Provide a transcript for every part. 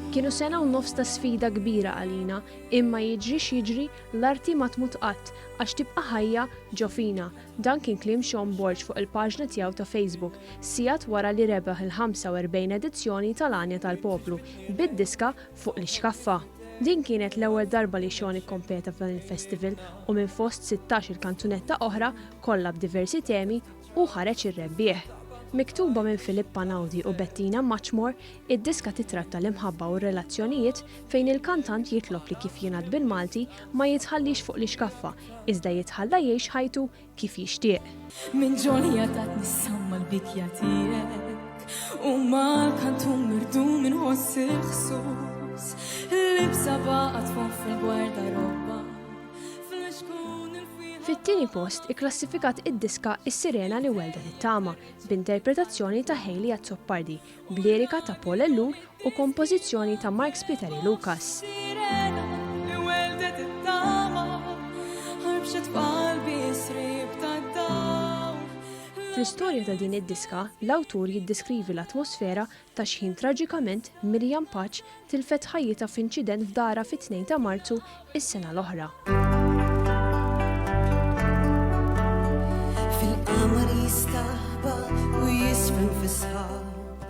Kienu sena u nofs ta' sfida kbira għalina, imma jiġri x'jiġri l-arti ma tmut qatt għax tibqa' ħajja ġo fina. Dan kien kliem Borg fuq il-paġna tiegħu ta' Facebook sigħat wara li rebaħ il-45 edizzjoni tal-għanja Tal-Poplu bid-diska fuq l-Ixkaffa. Din kienet l-ewwel darba li Sean ikkompeta f'dan il-festival u minn fost 16 il-kanzunetta oħra kollha b'diversi temi u ħareġ ir-rebbieħ. Miktuba minn Philippa Naudi u Bettina Muchmore, id-diska titratta l-imħabba u r-relazzjonijiet fejn il-kantant jitlob li kif jingħad bil-Malti ma jitħallix fuq l-Ixkaffa, iżda jitħalla jgħix ħajtu kif jixtieq. Min ġolja tat nissamma l-bikja tiegħek u mal-kantum mirdu minn ħossi ħsus l-ibsa baqgħet fuq fil-gwardarobba. Fit-tieni post ikklassifikat id-diska Is-Sirena li Welldet it-Tama b'interpretazzjoni ta' Haley Azzopardi, b'lirika ta' Paul Ellul u kompożizzjoni ta' Mark Spiteri Lucas. Fl-istorja ta' din id-diska, l-awtur jiddeskrivi l-atmosfera ta' x'ħin traġikament Miriam Paċ tilfet ħajjitha f'inċident f'dara fit-2 ta' Marzu is-sena l-oħra.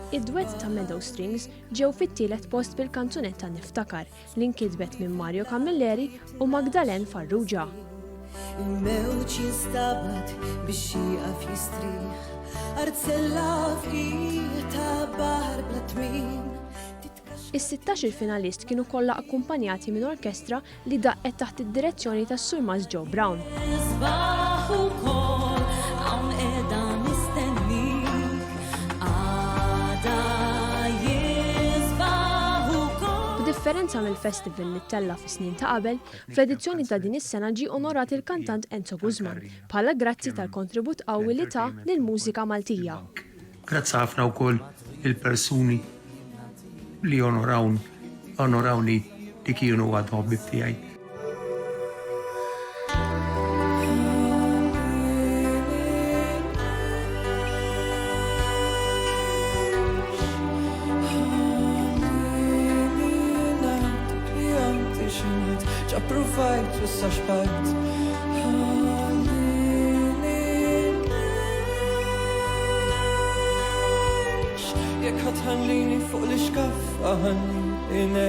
Id-duett ta' Meadow Strings ġew fit-tielet post bil-kanzunetta Niftakar li nkitbet minn Mario Camilleri u Magdalene Farrugia. Il-mewġ jinstabad biex jieqaf jistrieħ artzella f'qiegħ ta' baħar bla tmiem. Is-sittax-il finalist kienu kollha akkumpanjati minn orkestra li daqqet taħt id-direzzjoni tas-Sur Joe Brown. B'differenza mill-festival li tella fi snin ta' qabel, fl-edizzjoni ta' din is-sena ġie onorat il-kantant Enzo Guzman bħala grazzi tal-kontribut qawwi li ta' lill-mużika Maltija. Grazzi ħafna wkoll il-persuni li onorawni li kienu għadhom ħbieb tiegħi. Jekk ħatħallini fuq l-Ixkaffa ħallini